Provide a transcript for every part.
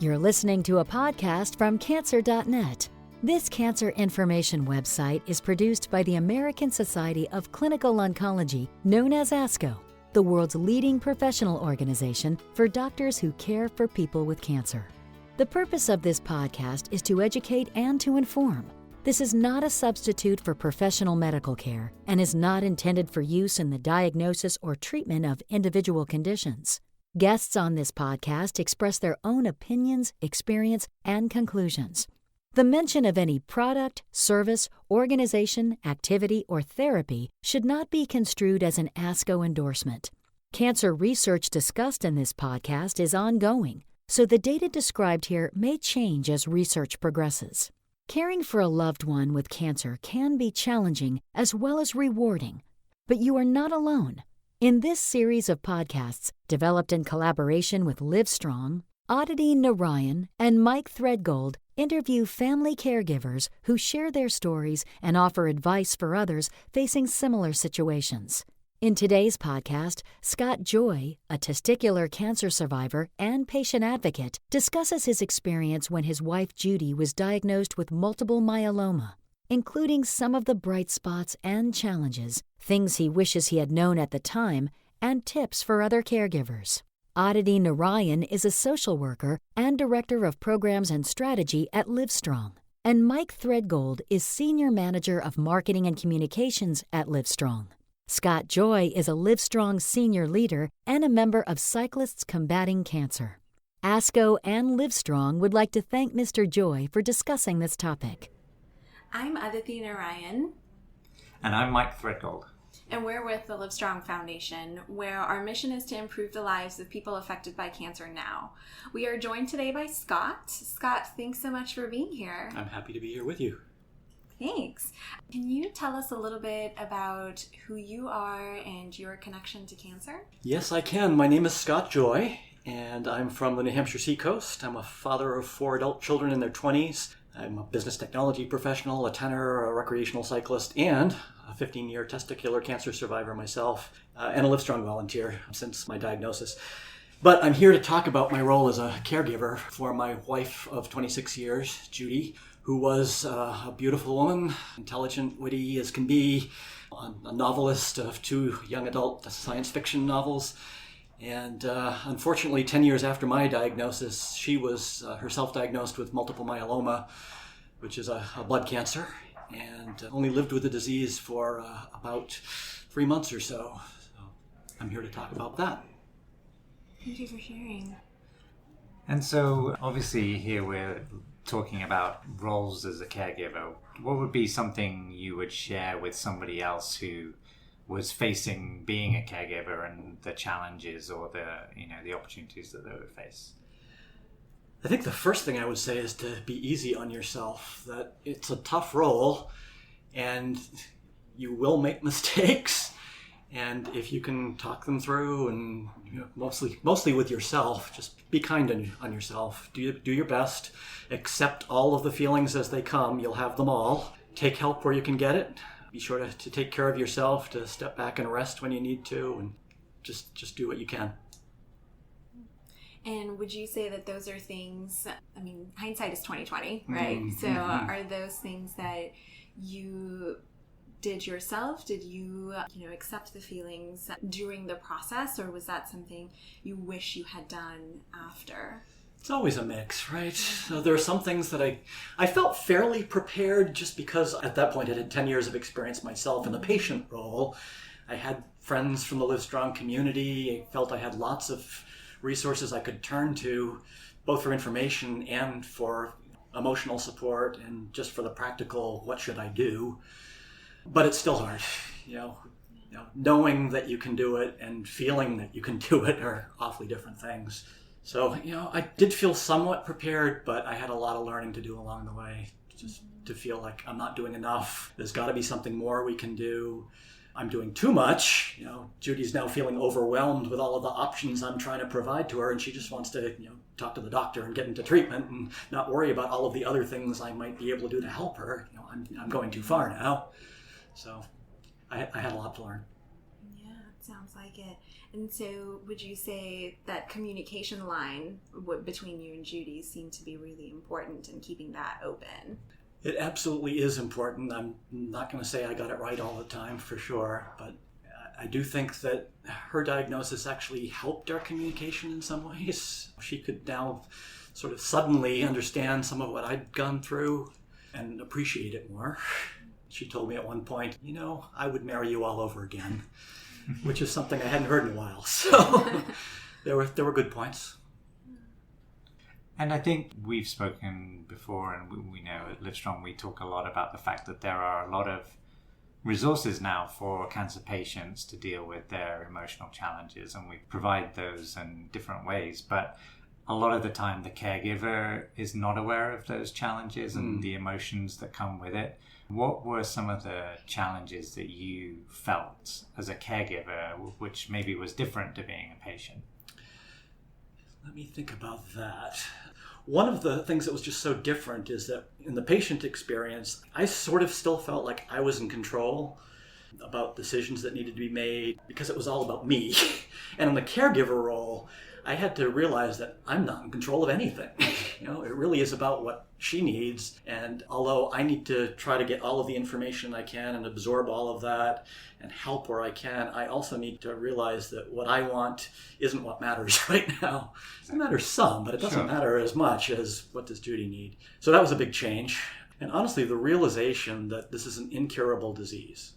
You're listening to a podcast from Cancer.net. This cancer information website is produced by the American Society of Clinical Oncology, known as ASCO, the world's leading professional organization for doctors who care for people with cancer. The purpose of this podcast is to educate and to inform. This is not a substitute for professional medical care and is not intended for use in the diagnosis or treatment of individual conditions. Guests on this podcast express their own opinions, experience, and conclusions. The mention of any product, service, organization, activity, or therapy should not be construed as an ASCO endorsement. Cancer research discussed in this podcast is ongoing, so the data described here may change as research progresses. Caring for a loved one with cancer can be challenging as well as rewarding, but you are not alone. In this series of podcasts, developed in collaboration with LIVESTRONG, Aditi, Narayan, and Mike Threadgould interview family caregivers who share their stories and offer advice for others facing similar situations. In today's podcast, Scott Joy, a testicular cancer survivor and patient advocate, discusses his experience when his wife Judy was diagnosed with multiple myeloma, including some of the bright spots and challenges, things he wishes he had known at the time, and tips for other caregivers. Aditi Narayan is a social worker and director of programs and strategy at LiveStrong, and Mike Threadgould is senior manager of marketing and communications at LiveStrong. Scott Joy is a LiveStrong senior leader and a member of Cyclists Combating Cancer. ASCO and LiveStrong would like to thank Mr. Joy for discussing this topic. I'm Aditi Narayan. And I'm Mike Threadgould. And we're with the LiveStrong Foundation, where our mission is to improve the lives of people affected by cancer now. We are joined today by Scott. Scott, thanks so much for being here. I'm happy to be here with you. Thanks. Can you tell us a little bit about who you are and your connection to cancer? Yes, I can. My name is Scott Joy, and I'm from the New Hampshire Seacoast. I'm a father of 4 adult children in their 20s. I'm a business technology professional, a tenor, a recreational cyclist, and a 15-year testicular cancer survivor myself, and a LiveStrong volunteer since my diagnosis. But I'm here to talk about my role as a caregiver for my wife of 26 years, Judy, who was a beautiful woman, intelligent, witty as can be, a novelist of 2 young adult science fiction novels. And unfortunately, 10 years after my diagnosis, she was herself diagnosed with multiple myeloma, which is a blood cancer, and only lived with the disease for about 3 months or so. So I'm here to talk about that. Thank you for sharing. And so, obviously, here we're talking about roles as a caregiver. What would be something you would share with somebody else who was facing being a caregiver and the challenges or the opportunities that they would face? I think the first thing I would say is to be easy on yourself, that it's a tough role and you will make mistakes. And if you can talk them through and mostly with yourself, just be kind on yourself. Do your best. Accept all of the feelings as they come. You'll have them all. Take help where you can get it. Be sure to take care of yourself, to step back and rest when you need to, and just do what you can. And would you say that those are things, hindsight is 20/20, right? Mm-hmm. So are those things that you did yourself? Did you, accept the feelings during the process, or was that something you wish you had done after? It's always a mix, right? So there are some things that I felt fairly prepared just because at that point I had 10 years of experience myself in the patient role. I had friends from the LiveStrong community. I felt I had lots of resources I could turn to, both for information and for emotional support and just for the practical, what should I do? But it's still hard, knowing that you can do it and feeling that you can do it are awfully different things. So, I did feel somewhat prepared, but I had a lot of learning to do along the way, just to feel like I'm not doing enough. There's got to be something more we can do. I'm doing too much. Judy's now feeling overwhelmed with all of the options I'm trying to provide to her, and she just wants to, talk to the doctor and get into treatment and not worry about all of the other things I might be able to do to help her. I'm going too far now. So I had a lot to learn. Yeah, it's Sounds like it. And so would you say that communication line between you and Judy seemed to be really important in keeping that open? It absolutely is important. I'm not going to say I got it right all the time, for sure, but I do think that her diagnosis actually helped our communication in some ways. She could now sort of suddenly understand some of what I'd gone through and appreciate it more. She told me at one point, I would marry you all over again, which is something I hadn't heard in a while. So there were good points. And I think we've spoken before, and we know at Livestrong we talk a lot about the fact that there are a lot of resources now for cancer patients to deal with their emotional challenges, and we provide those in different ways. But a lot of the time the caregiver is not aware of those challenges and the emotions that come with it. What were some of the challenges that you felt as a caregiver, which maybe was different to being a patient? Let me think about that. One of the things that was just so different is that in the patient experience, I sort of still felt like I was in control about decisions that needed to be made because it was all about me. And in the caregiver role, I had to realize that I'm not in control of anything. It really is about what she needs. And although I need to try to get all of the information I can and absorb all of that and help where I can, I also need to realize that what I want isn't what matters right now. It matters some, but it doesn't matter as much as what does Judy need. So that was a big change. And honestly, the realization that this is an incurable disease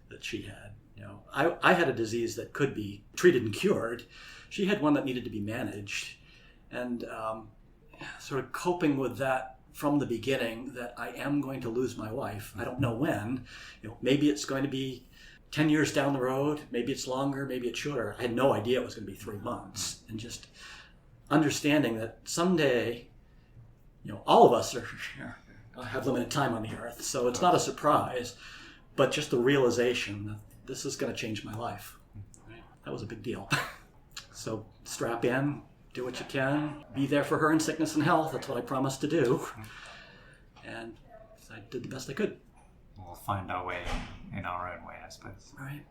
that she had. I had a disease that could be treated and cured. She had one that needed to be managed. And sort of coping with that from the beginning, that I am going to lose my wife. I don't know when. Maybe it's going to be 10 years down the road. Maybe it's longer. Maybe it's shorter. I had no idea it was going to be 3 months. And just understanding that someday, all of us have limited time on the earth. So it's not a surprise, but just the realization that this is going to change my life. That was a big deal. So strap in, do what you can, be there for her in sickness and health. That's what I promised to do. And I did the best I could. We'll find our way in our own way, I suppose. Right.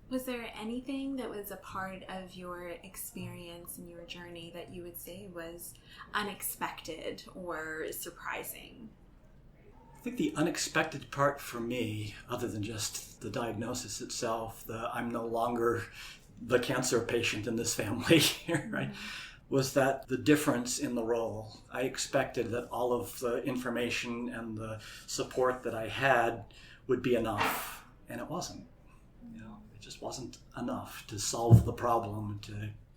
Was there anything that was a part of your experience and your journey that you would say was unexpected or surprising? I think the unexpected part for me, other than just the diagnosis itself, I'm no longer the cancer patient in this family, right, was that the difference in the role. I expected that all of the information and the support that I had would be enough, and it wasn't. It just wasn't enough to solve the problem,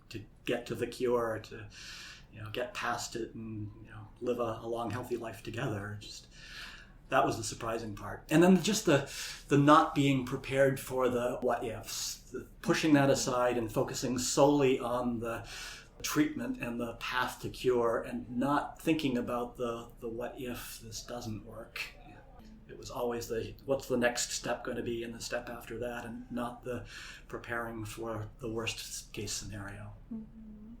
to get to the cure, to get past it and live a long, healthy life together. That was the surprising part. And then just the not being prepared for the what ifs, pushing that aside and focusing solely on the treatment and the path to cure, and not thinking about the what if this doesn't work. It was always what's the next step going to be and the step after that, and not the preparing for the worst case scenario. Mm-hmm.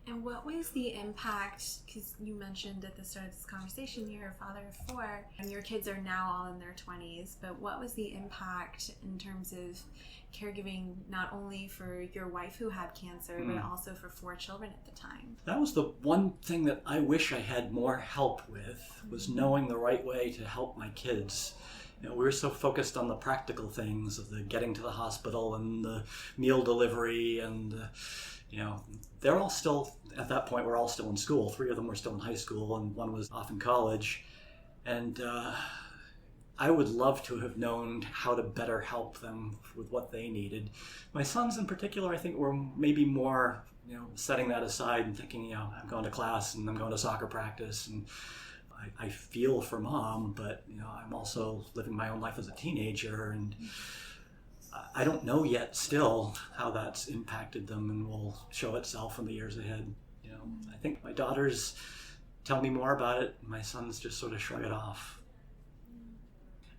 And what was the impact, because you mentioned at the start of this conversation you're a father of 4 and your kids are now all in their 20s, but what was the impact in terms of caregiving not only for your wife who had cancer, but also for 4 children at the time? That was the one thing that I wish I had more help with, was knowing the right way to help my kids. We were so focused on the practical things of the getting to the hospital and the meal delivery and they're all still, at that point, we're all still in school. 3 of them were still in high school and 1 was off in college. And I would love to have known how to better help them with what they needed. My sons in particular, I think, were maybe more, setting that aside and thinking, I'm going to class and I'm going to soccer practice. And I feel for mom, but, I'm also living my own life as a teenager, and I don't know yet still how that's impacted them and will show itself in the years ahead. I think my daughters tell me more about it. My sons just sort of shrug it off.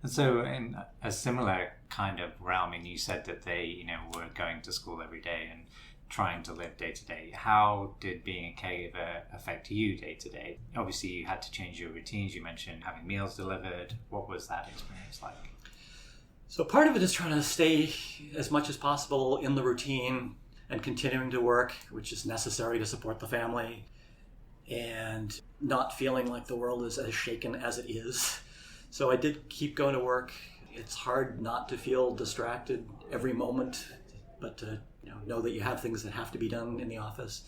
And so in a similar kind of realm, and you said that they, were going to school every day and trying to live day to day. How did being a caregiver affect you day to day? Obviously, you had to change your routines. You mentioned having meals delivered. What was that experience like? So part of it is trying to stay as much as possible in the routine and continuing to work, which is necessary to support the family, and not feeling like the world is as shaken as it is. So I did keep going to work. It's hard not to feel distracted every moment, but to know that you have things that have to be done in the office,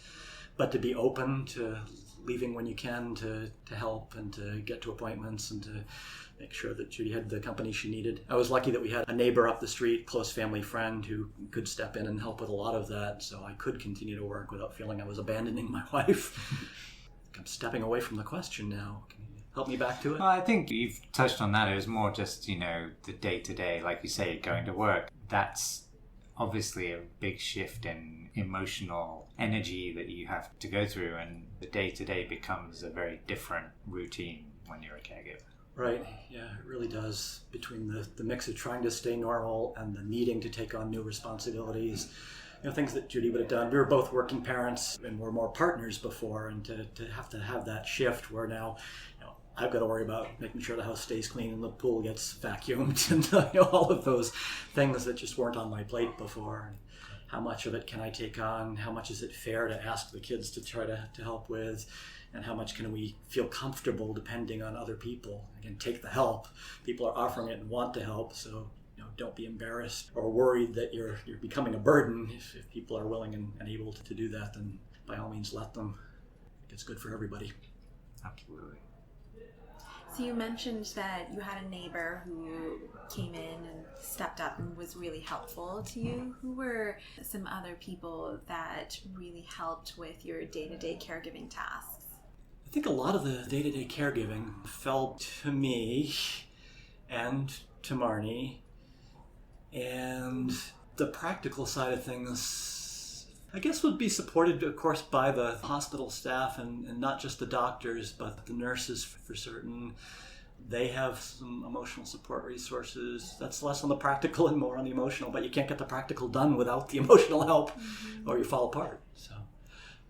but to be open to leaving when you can to help and to get to appointments and to make sure that Judy had the company she needed. I was lucky that we had a neighbor up the street, close family friend, who could step in and help with a lot of that, so I could continue to work without feeling I was abandoning my wife. I'm stepping away from the question now. Can you help me back to it? Well, I think you've touched on that. It was more just, the day-to-day, like you say, going to work. That's obviously a big shift in emotional energy that you have to go through, and the day-to-day becomes a very different routine when you're a caregiver. Right, yeah, it really does. Between the mix of trying to stay normal and the needing to take on new responsibilities, things that Judy would have done. We were both working parents and were more partners before, and to have that shift where now, I've got to worry about making sure the house stays clean and the pool gets vacuumed and all of those things that just weren't on my plate before. And how much of it can I take on? How much is it fair to ask the kids to try to help with? And how much can we feel comfortable depending on other people? Again, take the help. People are offering it and want to help, so don't be embarrassed or worried that you're becoming a burden. If people are willing and able to do that, then by all means let them. It's good for everybody. Absolutely. So you mentioned that you had a neighbor who came in and stepped up and was really helpful to you. Who were some other people that really helped with your day-to-day caregiving tasks? I think a lot of the day-to-day caregiving fell to me and to Marnie, and the practical side of things, I guess, would be supported, of course, by the hospital staff and not just the doctors, but the nurses for certain. They have some emotional support resources. That's less on the practical and more on the emotional, but you can't get the practical done without the emotional help, or you fall apart. So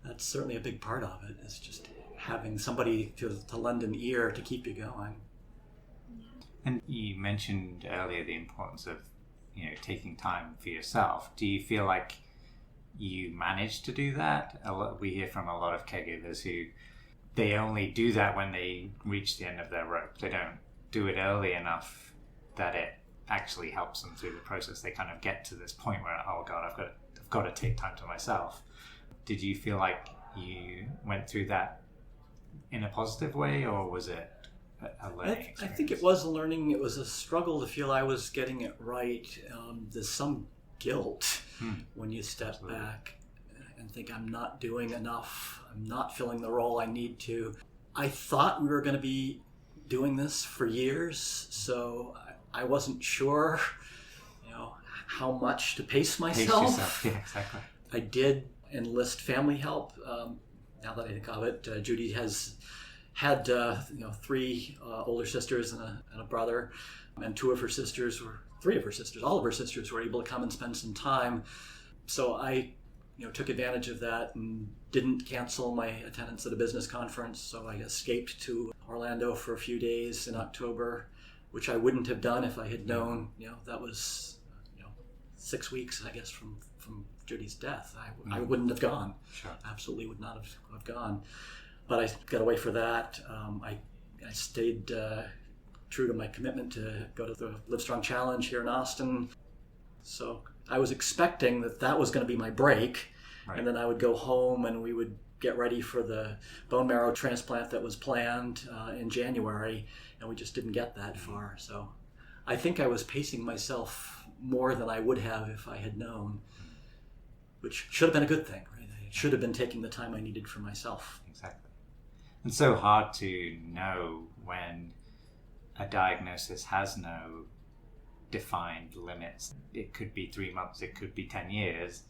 that's certainly a big part of it, is just having somebody to lend an ear to keep you going. And you mentioned earlier the importance of taking time for yourself. Do you feel like you managed to do that? We hear from a lot of caregivers who they only do that when they reach the end of their rope. They don't do it early enough that it actually helps them through the process. They kind of get to this point where, oh God, I've got to take time to myself. Did you feel you went through that in a positive way, or was it a learning experience? I think it was a learning. It was a struggle to feel I was getting it right. There's some guilt when you step back and think, I'm not doing enough. I'm not filling the role I need to. I thought we were going to be doing this for years, so I wasn't sure, how much to pace myself. Pace yourself. Yeah, exactly. I did enlist family help. Now that I think of it, Judy has had 3 older sisters and a brother, and all of her sisters were able to come and spend some time. So I took advantage of that and didn't cancel my attendance at a business conference. So I escaped to Orlando for a few days in October, which I wouldn't have done if I had known, that was 6 weeks, I guess, from Judy's death. I wouldn't have gone. Sure. Absolutely would not have gone. But I got away for that. I stayed true to my commitment to go to the LiveStrong Challenge here in Austin. So I was expecting that was going to be my break. Right. And then I would go home and we would get ready for the bone marrow transplant that was planned in January, and we just didn't get that far. So I think I was pacing myself more than I would have if I had known, which should have been a good thing, right? I should have been taking the time I needed for myself. Exactly. It's so hard to know when a diagnosis has no defined limits. It could be 3 months, it could be 10 years.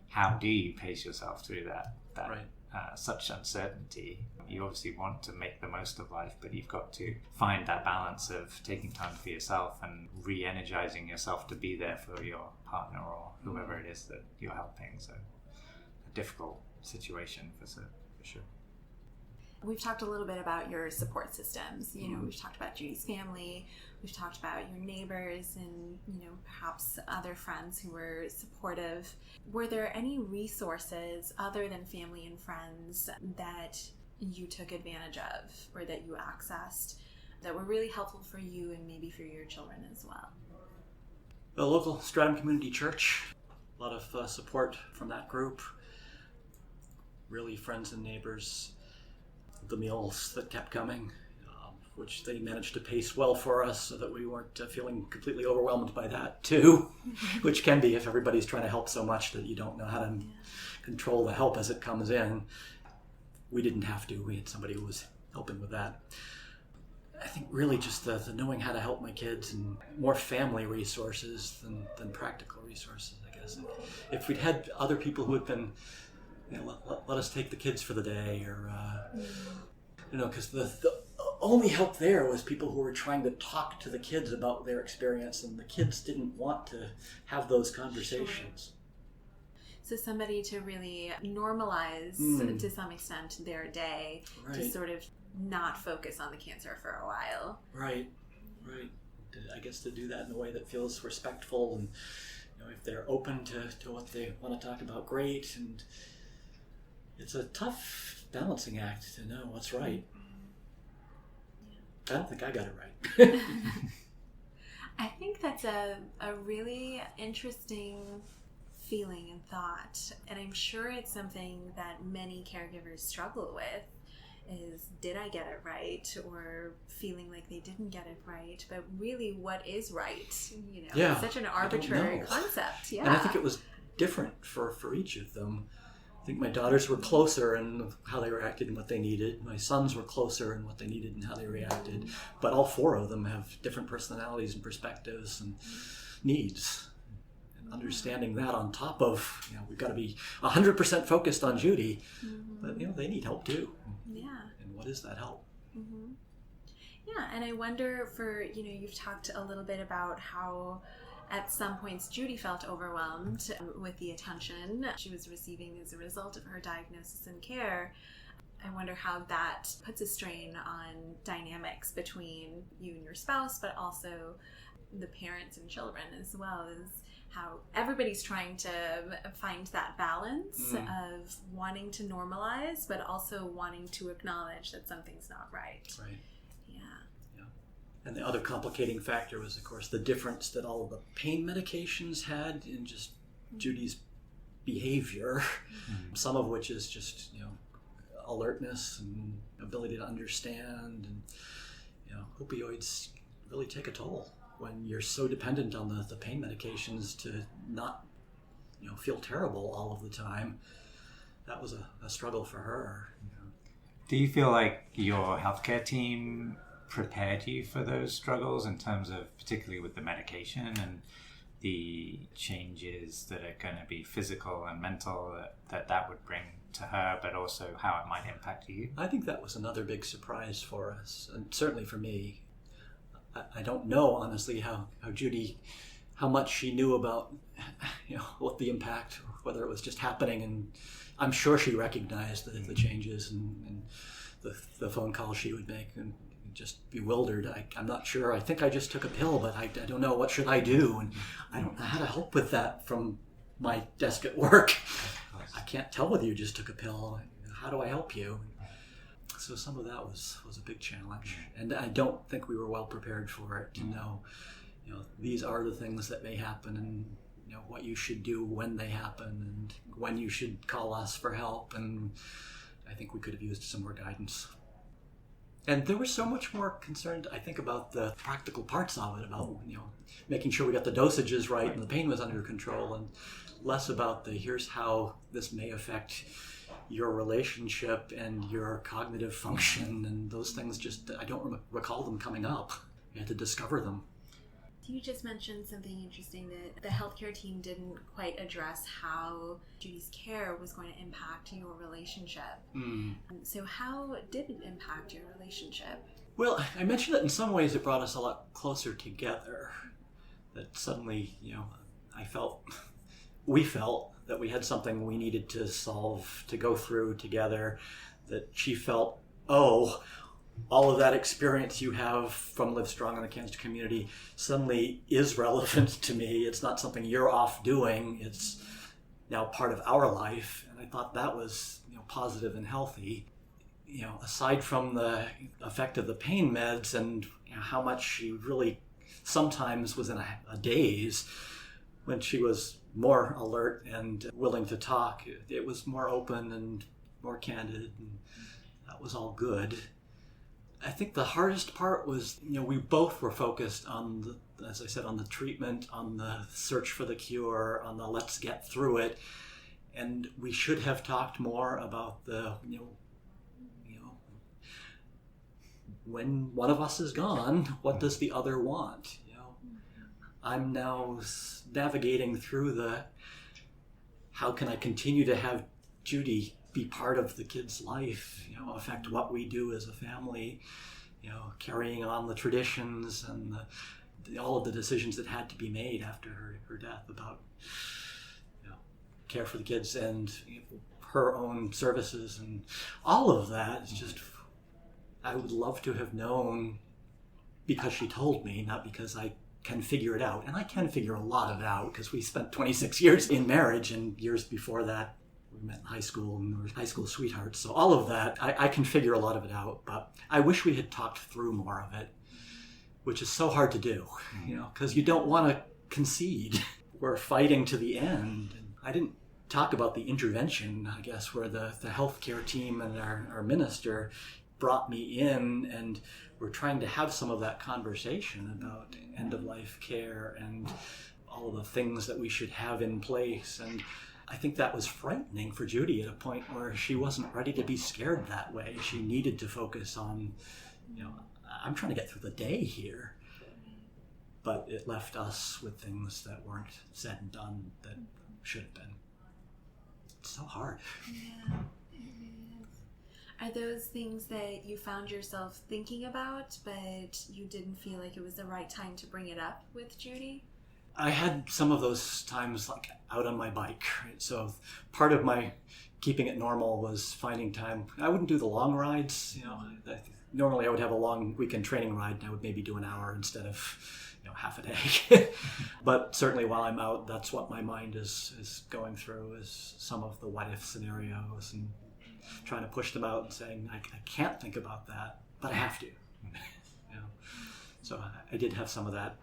How do you pace yourself through that right. Such uncertainty? You obviously want to make the most of life, but you've got to find that balance of taking time for yourself and re-energizing yourself to be there for your partner or whoever it is that you're helping. So a difficult situation for sure. We've talked a little bit about your support systems. We've talked about Judy's family. We've talked about your neighbors and, perhaps other friends who were supportive. Were there any resources other than family and friends that you took advantage of or that you accessed that were really helpful for you and maybe for your children as well? The local Stratham Community Church, a lot of support from that group. Really friends and neighbors. The meals that kept coming, which they managed to pace well for us so that we weren't feeling completely overwhelmed by that too, which can be if everybody's trying to help so much that you don't know how to control the help as it comes in. We didn't have to. We had somebody who was helping with that. I think really just the knowing how to help my kids and more family resources than practical resources, I guess. If we'd had other people who had been, let us take the kids for the day, or because the only help there was people who were trying to talk to the kids about their experience, and the kids didn't want to have those conversations. So somebody to really normalize to some extent their day, to sort of not focus on the cancer for a while. Right. I guess to do that in a way that feels respectful, and if they're open to what they want to talk about, great. And it's a tough balancing act to know what's right. I don't think I got it right. I think that's a really interesting feeling and thought, and I'm sure it's something that many caregivers struggle with, is did I get it right, or feeling like they didn't get it right, but really what is right? It's such an arbitrary concept. And I think it was different for each of them. I think my daughters were closer in how they reacted and what they needed. My sons were closer in what they needed and how they reacted. But all four of them have different personalities and perspectives and needs. And understanding that on top of, we've got to be 100% focused on Judy, but they need help too. Yeah. And what is that help? Mm-hmm. Yeah, and I wonder you've talked a little bit about how at some points Judy felt overwhelmed with the attention she was receiving as a result of her diagnosis and care. I wonder how that puts a strain on dynamics between you and your spouse, but also the parents and children as well, as how everybody's trying to find that balance of wanting to normalize, but also wanting to acknowledge that something's not right. Right. And the other complicating factor was, of course, the difference that all of the pain medications had in just Judy's behavior, some of which is just, alertness and ability to understand. And, opioids really take a toll when you're so dependent on the pain medications to not, feel terrible all of the time. That was a struggle for her. Do you feel like your healthcare team prepared you for those struggles in terms of, particularly with the medication and the changes that are going to be physical and mental that would bring to her, but also how it might impact you? I think that was another big surprise for us, and certainly for me. I don't know, honestly, how Judy, how much she knew about, what the impact, whether it was just happening, and I'm sure she recognized the changes and the phone calls she would make, and just bewildered. I'm not sure. I think I just took a pill, but I don't know. What should I do? And I don't know how to help with that from my desk at work. I can't tell whether you just took a pill. How do I help you? So some of that was a big challenge. And I don't think we were well prepared for it to know, these are the things that may happen, and what you should do when they happen, and when you should call us for help. And I think we could have used some more guidance. And there was so much more concerned, I think, about the practical parts of it, about, making sure we got the dosages right and the pain was under control, and less about here's how this may affect your relationship and your cognitive function, and those things I don't recall them coming up. We had to discover them. You just mentioned something interesting, that the healthcare team didn't quite address how Judy's care was going to impact your relationship. So how did it impact your relationship? Well, I mentioned that in some ways it brought us a lot closer together. That suddenly, we felt that we had something we needed to solve, to go through together, that she felt oh, all of that experience you have from LiveStrong in the cancer community suddenly is relevant to me. It's not something you're off doing. It's now part of our life. And I thought that was, positive and healthy. Aside from the effect of the pain meds and how much she really sometimes was in a daze, when she was more alert and willing to talk, it was more open and more candid, and that was all good. I think the hardest part was, we both were focused on as I said, on the treatment, on the search for the cure, on the let's get through it. And we should have talked more about the, when one of us is gone, what does the other want? I'm now navigating through how can I continue to have Judy be part of the kid's life, affect what we do as a family, carrying on the traditions and all of the decisions that had to be made after her death about care for the kids and her own services and all of that. It's just, I would love to have known because she told me, not because I can figure it out. And I can figure a lot of it out because we spent 26 years in marriage, and years before that we met in high school and we were high school sweethearts. So all of that, I can figure a lot of it out, but I wish we had talked through more of it, which is so hard to do, because you don't want to concede. We're fighting to the end. And I didn't talk about the intervention, I guess, where the healthcare team and our minister brought me in, and we're trying to have some of that conversation about end-of-life care and all of the things that we should have in place. And I think that was frightening for Judy at a point where she wasn't ready to be scared that way. She needed to focus on, I'm trying to get through the day here. But it left us with things that weren't said and done that should have been. It's so hard. Yeah, it is. Are those things that you found yourself thinking about, but you didn't feel like it was the right time to bring it up with Judy? I had some of those times like out on my bike, right? So part of my keeping it normal was finding time. I wouldn't do the long rides, Normally I would have a long weekend training ride and I would maybe do an hour instead of half a day. But certainly while I'm out, that's what my mind is going through, is some of the what if scenarios and trying to push them out and saying, I can't think about that, but I have to. So I did have some of that.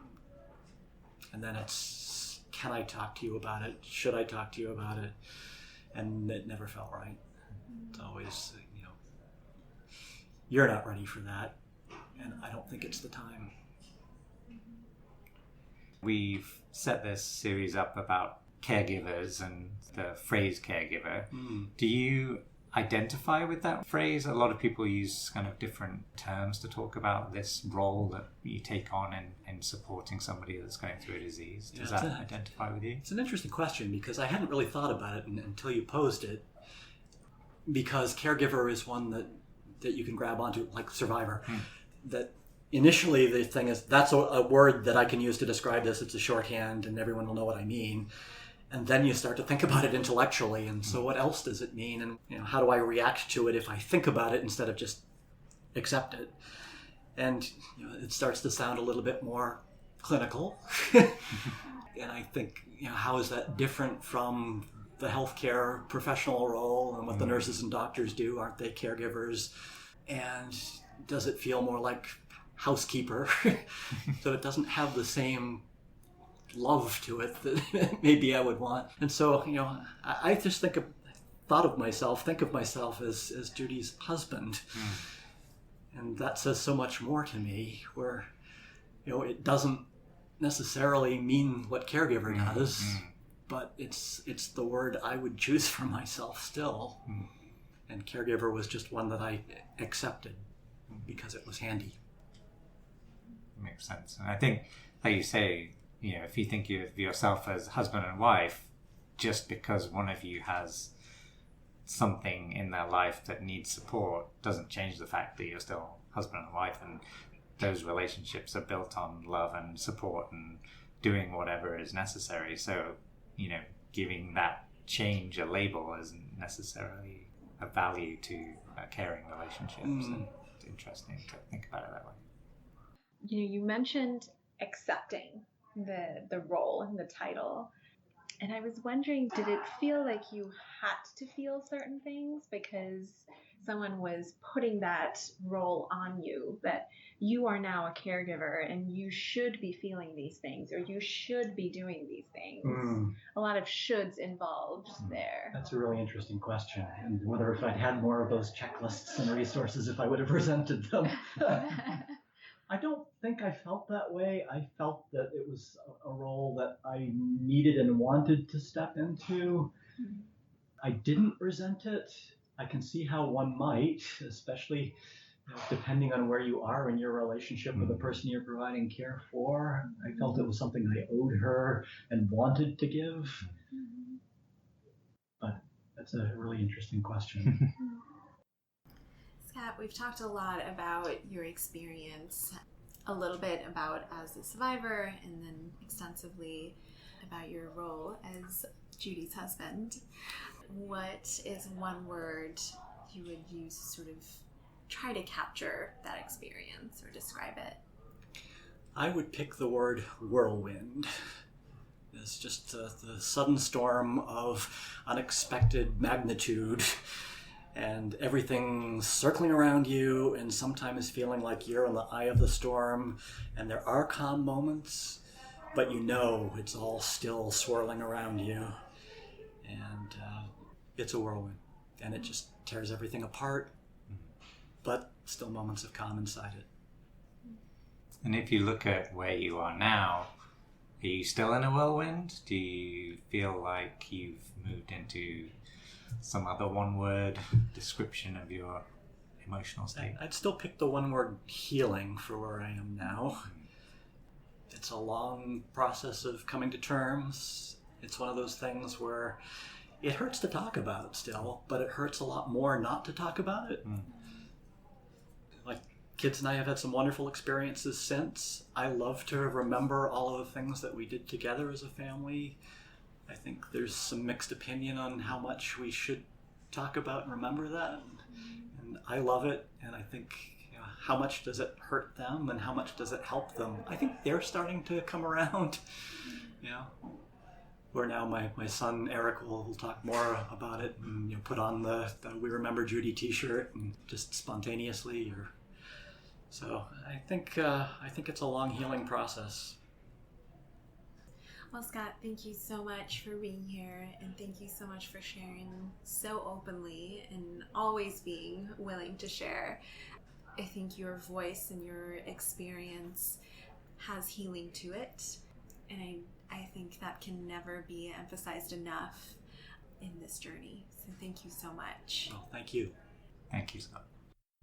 And then it's, can I talk to you about it? Should I talk to you about it? And it never felt right. It's always, you're not ready for that, and I don't think it's the time. We've set this series up about caregivers and the phrase caregiver. Do you identify with that phrase? A lot of people use kind of different terms to talk about this role that you take on in supporting somebody that's going through a disease. Does that identify with you? It's an interesting question because I hadn't really thought about it until you posed it, because caregiver is one that you can grab onto, like survivor. That initially the thing is, that's a word that I can use to describe this. It's a shorthand and everyone will know what I mean. And then you start to think about it intellectually, and so what else does it mean? And how do I react to it if I think about it instead of just accept it? And it starts to sound a little bit more clinical. And I think, how is that different from the healthcare professional role and what the nurses and doctors do? Aren't they caregivers? And does it feel more like housekeeper? So it doesn't have the same love to it that maybe I would want. And so, I just think of myself as Judy's husband. And that says so much more to me, where, it doesn't necessarily mean what caregiver does, but it's the word I would choose for myself still. And caregiver was just one that I accepted because it was handy. Makes sense. And I think, like you say, if you think of yourself as husband and wife, just because one of you has something in their life that needs support doesn't change the fact that you're still husband and wife, and those relationships are built on love and support and doing whatever is necessary. So, giving that change a label isn't necessarily a value to caring relationships. And it's interesting to think about it that way. You mentioned accepting the role and the title. And I was wondering, did it feel like you had to feel certain things because someone was putting that role on you, that you are now a caregiver and you should be feeling these things or you should be doing these things? A lot of shoulds involved there. That's a really interesting question. And whether if I'd had more of those checklists and resources, if I would have presented them. I don't think I felt that way. I felt that it was a role that I needed and wanted to step into. I didn't resent it. I can see how one might, especially depending on where you are in your relationship with the person you're providing care for. I felt it was something I owed her and wanted to give. But that's a really interesting question. Scott, we've talked a lot about your experience, a little bit about as a survivor, and then extensively about your role as Judy's husband. What is one word you would use to sort of try to capture that experience or describe it? I would pick the word whirlwind. It's just the sudden storm of unexpected magnitude and everything circling around you and sometimes feeling like you're in the eye of the storm. And there are calm moments, but you know it's all still swirling around you. And it's a whirlwind. And it just tears everything apart, but still moments of calm inside it. And if you look at where you are now, are you still in a whirlwind? Do you feel like you've moved into some other one-word description of your emotional state? I'd still pick the one word healing for where I am now. It's a long process of coming to terms. It's one of those things where it hurts to talk about still, but it hurts a lot more not to talk about it. Like, kids and I have had some wonderful experiences since. I love to remember all of the things that we did together as a family. I think there's some mixed opinion on how much we should talk about and remember that. And I love it. And I think, how much does it hurt them and how much does it help them? I think they're starting to come around. Where now my son Eric will talk more about it and put on the We Remember Judy t-shirt and just spontaneously. So I think it's a long healing process. Well, Scott, thank you so much for being here, and thank you so much for sharing so openly and always being willing to share. I think your voice and your experience has healing to it, and I think that can never be emphasized enough in this journey. So thank you so much. Well, thank you. Thank you, Scott.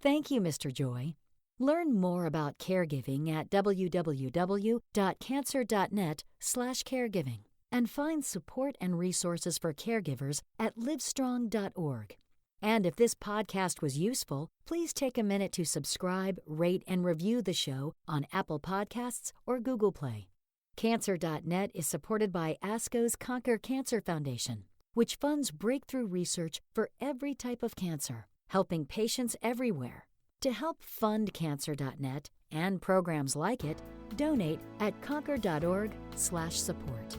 Thank you, Mr. Joy. Learn more about caregiving at www.cancer.net/caregiving and find support and resources for caregivers at livestrong.org. And if this podcast was useful, please take a minute to subscribe, rate, and review the show on Apple Podcasts or Google Play. Cancer.net is supported by ASCO's Conquer Cancer Foundation, which funds breakthrough research for every type of cancer, helping patients everywhere. To help fund Cancer.net and programs like it, donate at conquer.org/support.